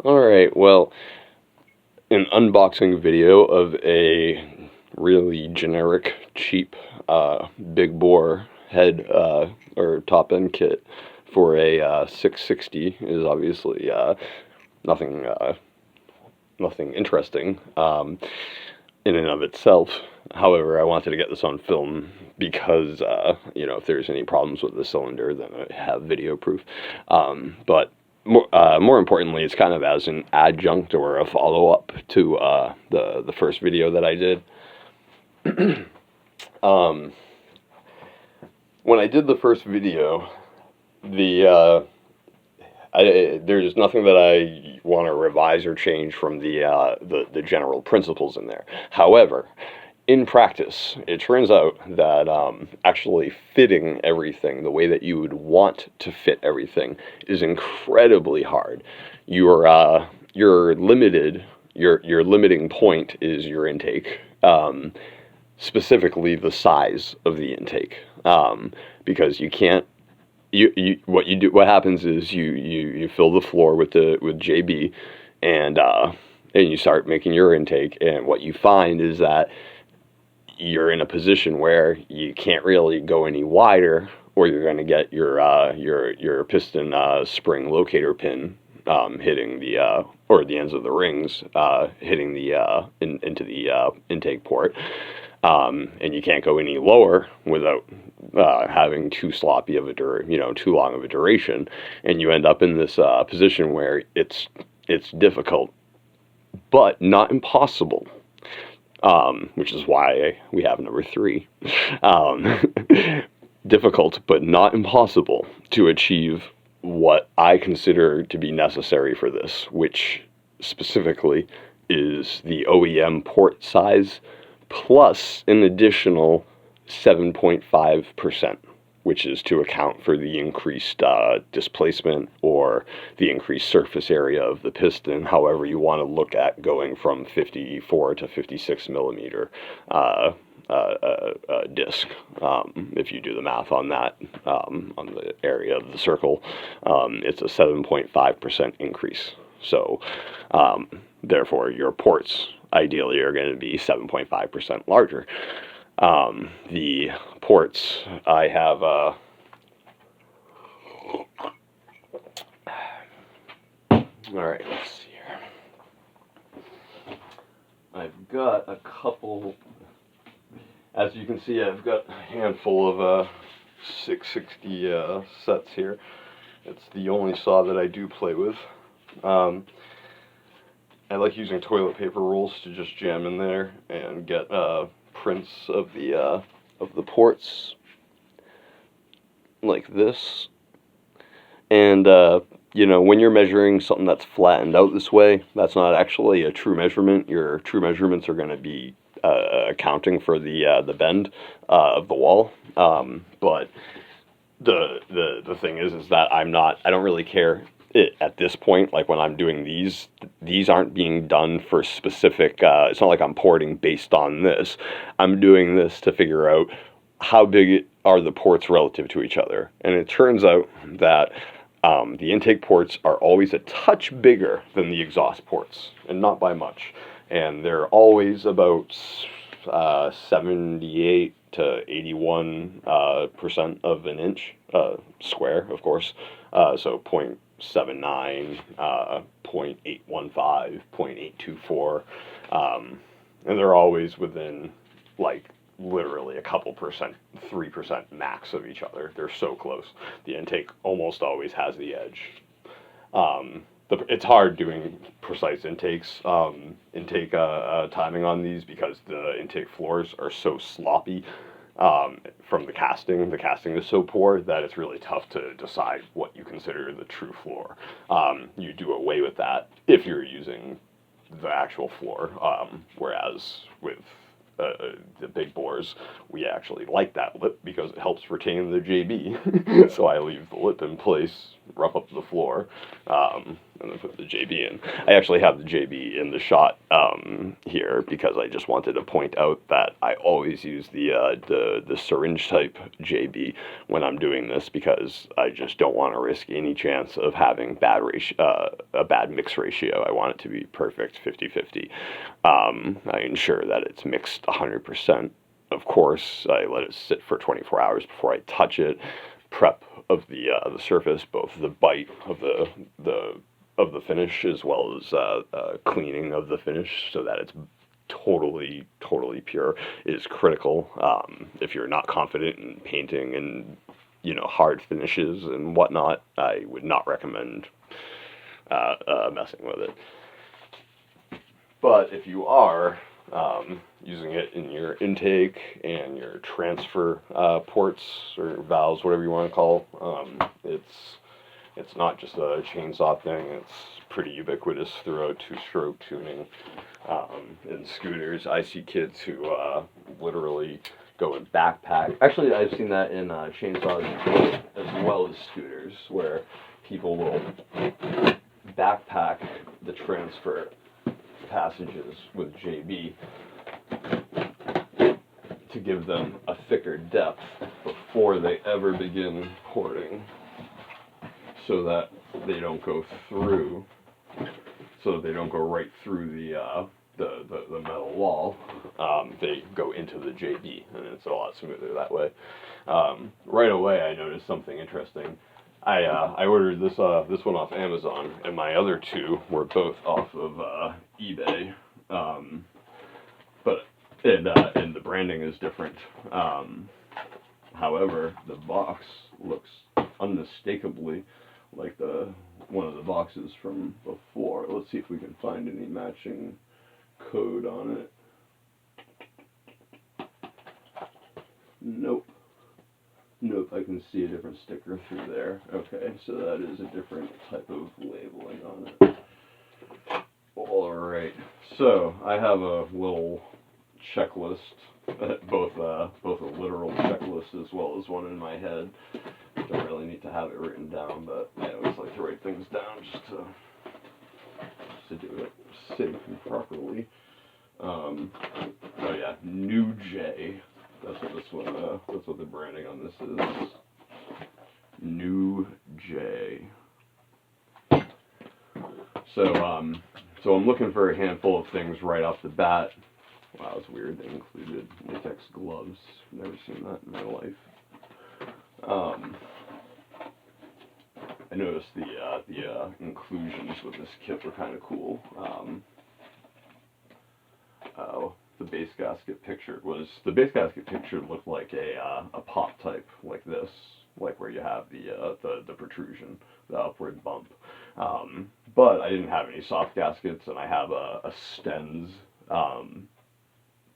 Alright, well, an unboxing video of a really generic, cheap, big bore head, or top-end kit for a 660 is obviously nothing interesting in and of itself. However, I wanted to get this on film because, if there's any problems with the cylinder, then I have video proof. But more importantly, it's kind of as an adjunct or a follow-up to the first video that I did. When I did the first video, there's nothing that I want to revise or change from the general principles in there. However, in practice, it turns out that actually fitting everything the way that you would want to fit everything is incredibly hard. You're limited. Your limiting point is your intake, specifically the size of the intake, because you can't. What happens is you fill the floor with JB, and you start making your intake, and what you find is that you're in a position where you can't really go any wider, or you're going to get your piston spring locator pin hitting the the ends of the rings hitting the into the intake port, and you can't go any lower without having too sloppy of too long of a duration, and you end up in this position where it's difficult, but not impossible. Which is why we have number 3. Difficult, but not impossible to achieve what I consider to be necessary for this, which specifically is the OEM port size plus an additional 7.5%, which is to account for the increased displacement or the increased surface area of the piston, however you want to look at going from 54 to 56 millimeter disc. If you do the math on that, on the area of the circle, it's a 7.5% increase. So, therefore, your ports ideally are going to be 7.5% larger. The ports, I have, alright, let's see here. I've got a couple, as you can see, I've got a handful of 660 sets here. It's the only saw that I do play with. I like using toilet paper rolls to just jam in there and get prints of the ports like this. And when you're measuring something that's flattened out this way, that's not actually a true measurement. Your true measurements are going to be accounting for the bend of the wall. But the thing is that I don't really care. At this point, like when I'm doing these aren't being done for specific, it's not like I'm porting based on this. I'm doing this to figure out how big are the ports relative to each other. And it turns out that the intake ports are always a touch bigger than the exhaust ports, and not by much. And they're always about 78 to 81% of an inch, square, of course, so 0.79, 0.815, 0.824, and they're always within, like, literally a couple percent, 3% max of each other. They're so close. The intake almost always has the edge. It's hard doing precise intakes, timing on these, because the intake floors are so sloppy from the casting. The casting is so poor that it's really tough to decide what you consider the true floor. You do away with that if you're using the actual floor, whereas with the big bores, we actually like that lip because it helps retain the JB. So I leave the lip in place, rough up the floor, and then put the JB in. I actually have the JB in the shot here because I just wanted to point out that I always use the syringe type JB when I'm doing this, because I just don't want to risk any chance of having a bad mix ratio. I want it to be perfect 50-50. I ensure that it's mixed 100%. Of course, I let it sit for 24 hours before I touch it. Prep of the surface, both the bite of the finish as well as cleaning of the finish, so that it's totally pure, is critical. If you're not confident in painting and hard finishes and whatnot, I would not recommend messing with it. But if you are using it in your intake and your transfer ports or valves, whatever you want to call, it's not just a chainsaw thing. It's pretty ubiquitous throughout two-stroke tuning. In scooters, I see kids who literally go and backpack. Actually, I've seen that in chainsaws as well as scooters, where people will backpack the transfer passages with JB to give them a thicker depth before they ever begin porting, so that they don't go through, right through the metal wall. They go into the JB, and it's a lot smoother that way. Right away, I noticed something interesting. I ordered this one off Amazon, and my other two were both off of eBay. And the branding is different. However, the box looks unmistakably like one of the boxes from before. Let's see if we can find any matching code on it. Nope, I can see a different sticker through there. Okay, so that is a different type of labeling on it. Alright, so I have a little checklist, both a literal checklist as well as one in my head. Don't really need to have it written down, but I always like to write things down just to do it safe and properly. Oh yeah, NewJ. That's what the branding on this is. NewJ. So I'm looking for a handful of things right off the bat. Wow, it's weird they included latex gloves. Never seen that in my life. I noticed the inclusions with this kit were kind of cool. The base gasket picture looked like a pop type like this, like where you have the protrusion, the upward bump. But I didn't have any soft gaskets, and I have a Stens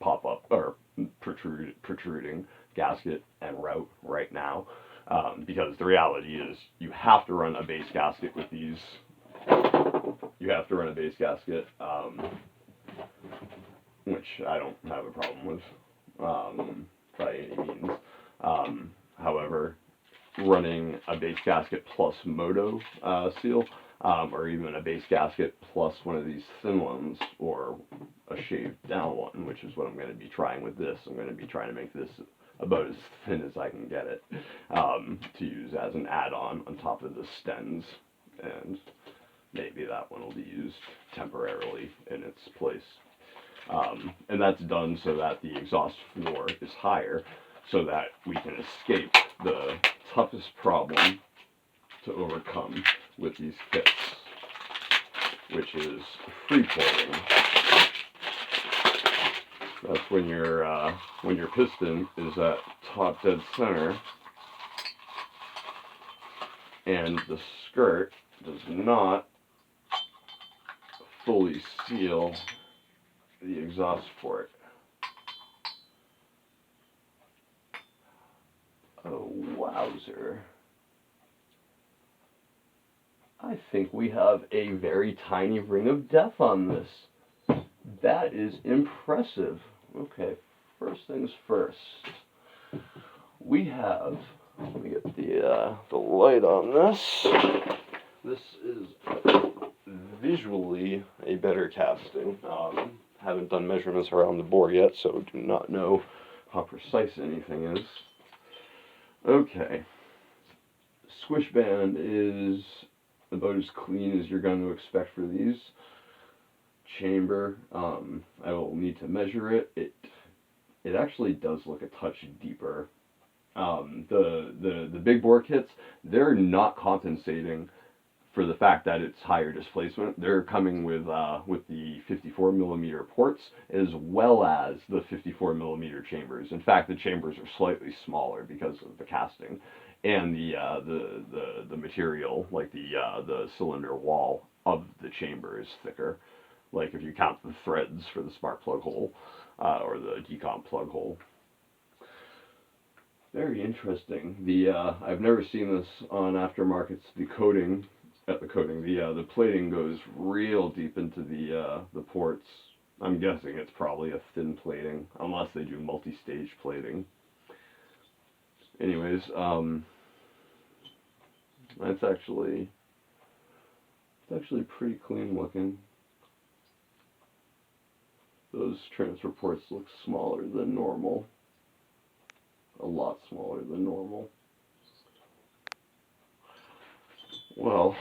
pop up or protruding gasket and route right now, because the reality is you have to run a base gasket with these. You have to run a base gasket, which I don't have a problem with by any means. However, running a base gasket plus moto seal, or even a base gasket plus one of these thin ones, or a shaved down one, which is what I'm going to be trying with this. I'm going to be trying to make this about as thin as I can get it, to use as an add-on on top of the Stens, and maybe that one will be used temporarily in its place. And that's done so that the exhaust floor is higher, so that we can escape the toughest problem to overcome with these kits, which is free porting. That's when your piston is at top dead center and the skirt does not fully seal the exhaust port. Oh, wowzer. I think we have a very tiny ring of death on this. That is impressive. Okay, first things first. We have, let me get the light on this. This is visually a better casting. Haven't done measurements around the bore yet, so do not know how precise anything is. Okay. Squish band is about as clean as you're going to expect for these. Chamber, I will need to measure it. It actually does look a touch deeper. The big bore kits, they're not compensating for the fact that it's higher displacement. They're coming with the 54 millimeter ports as well as the 54 millimeter chambers. In fact, the chambers are slightly smaller because of the casting and the material, like the cylinder wall of the chamber is thicker. Like if you count the threads for the spark plug hole or the decomp plug hole. Very interesting. I've never seen this on aftermarkets. The plating goes real deep into the ports. I'm guessing it's probably a thin plating, unless they do multi-stage plating. Anyways, it's actually pretty clean looking. Those transfer ports look smaller than normal. A lot smaller than normal. Well,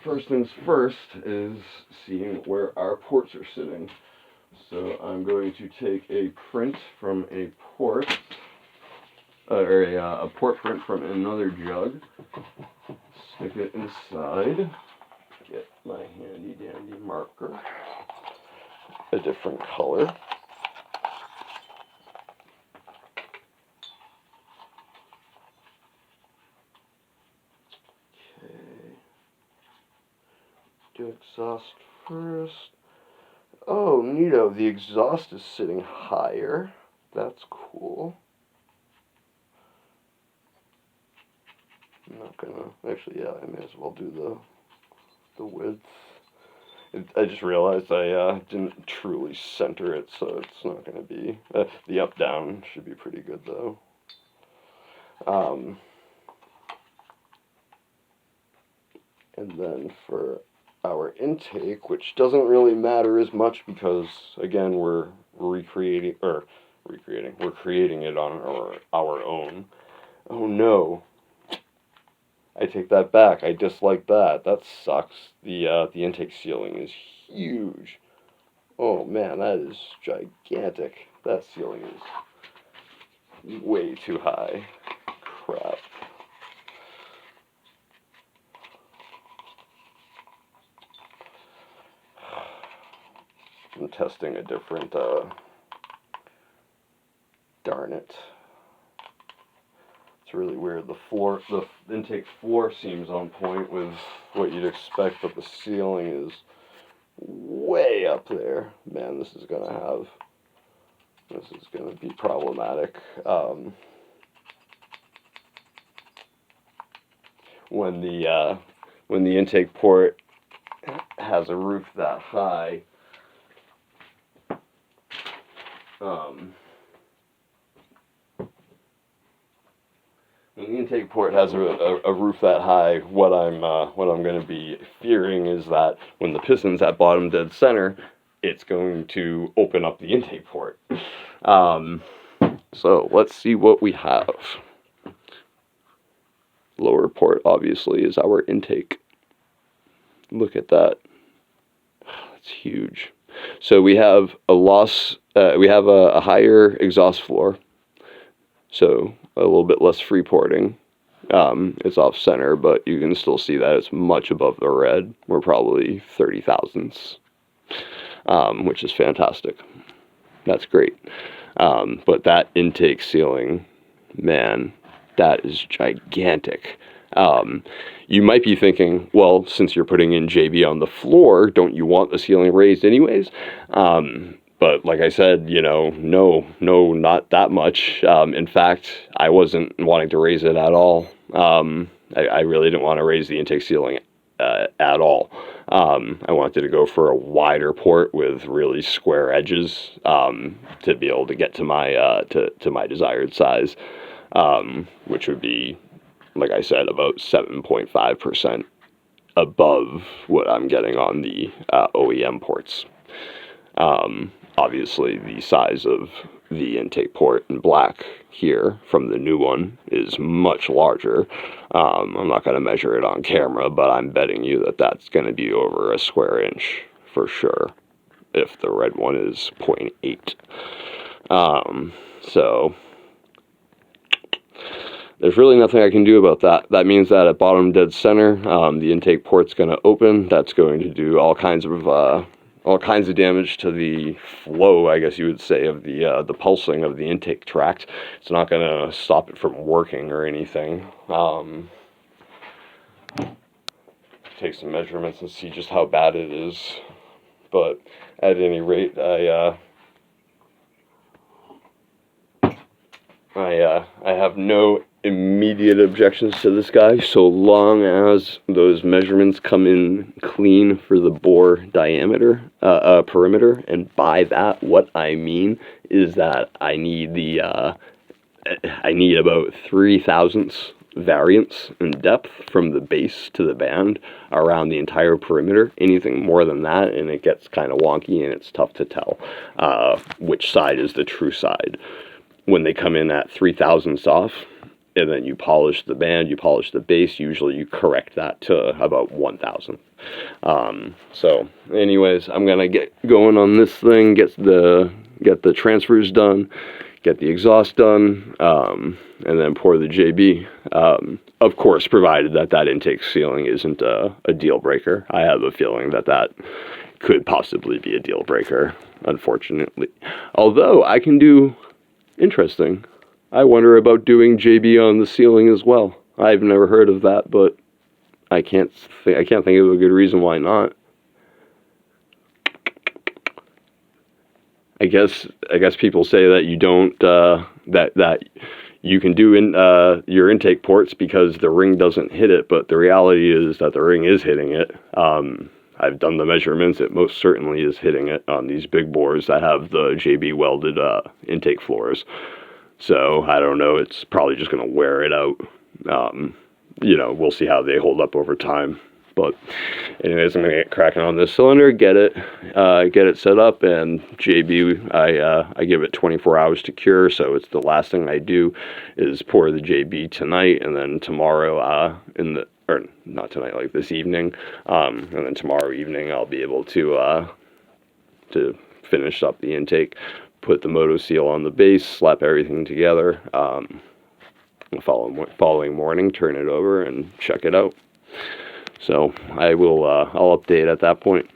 first things first is seeing where our ports are sitting. So I'm going to take a print from a port, or a port print from another jug, stick it inside, get my handy dandy marker, a different color. Do exhaust first. Oh, neato, the exhaust is sitting higher. That's cool. I'm not gonna, actually, yeah, I may as well do the width. I just realized I didn't truly center it, so it's not gonna be, the up-down should be pretty good though. And then for our intake, which doesn't really matter as much because, again, we're creating it on our own. Oh no, I take that back. I dislike that. That sucks. The intake ceiling is huge. Oh man, that is gigantic. That ceiling is way too high. Crap. I'm testing a different, darn it. It's really weird. The intake floor seems on point with what you'd expect, but the ceiling is way up there. Man, this is gonna be problematic. When the intake port has a roof that high, when the intake port has a roof that high, what I'm going to be fearing is that when the piston's at bottom dead center, it's going to open up the intake port. So let's see what we have. Lower port obviously is our intake. Look at that. That's huge. So we have a higher exhaust floor, so a little bit less free porting. It's off center, but you can still see that it's much above the red. We're probably 30 thousandths, which is fantastic. That's great. But that intake ceiling, man, that is gigantic. You might be thinking, well, since you're putting in JB on the floor, don't you want the ceiling raised anyways? But like I said, no, not that much. In fact, I wasn't wanting to raise it at all. I really didn't want to raise the intake ceiling at all. I wanted to go for a wider port with really square edges to be able to get to my to my desired size, which would be, like I said, about 7.5% above what I'm getting on the OEM ports. Obviously, the size of the intake port in black here from the new one is much larger. I'm not going to measure it on camera, but I'm betting you that that's going to be over a square inch for sure, if the red one is 0.8. So there's really nothing I can do about that. That means that at bottom dead center, the intake port's going to open. That's going to do all kinds of damage to the flow, I guess you would say, of the pulsing of the intake tract. It's not going to stop it from working or anything. Take some measurements and see just how bad it is. But at any rate, I have no immediate objections to this guy, so long as those measurements come in clean for the bore diameter, perimeter. And by that, what I mean is that I need about 3/1000 variance in depth from the base to the band around the entire perimeter. Anything more than that, and it gets kind of wonky, and it's tough to tell which side is the true side. When they come in at 3/1000 off, and then you polish the band, you polish the base, usually you correct that to about 1/1000. So anyways, I'm gonna get going on this thing, get the transfers done, get the exhaust done, and then pour the JB. Of course, provided that intake sealing isn't a deal breaker. I have a feeling that could possibly be a deal breaker, unfortunately. Although I can do interesting. I wonder about doing JB on the ceiling as well. I've never heard of that, but I can't think of a good reason why not. I guess people say that you don't that you can do your intake ports because the ring doesn't hit it, but the reality is that the ring is hitting it. I've done the measurements. It most certainly is hitting it on these big bores that have the JB welded intake floors. So I don't know. It's probably just going to wear it out. We'll see how they hold up over time. But anyways, I'm going to get cracking on this cylinder, get it set up, and JB, I give it 24 hours to cure. So it's the last thing I do is pour the JB tonight, and then tomorrow or not tonight, like this evening, and then tomorrow evening I'll be able to finish up the intake, put the moto seal on the base, slap everything together. The following morning, turn it over and check it out. So I'll update at that point.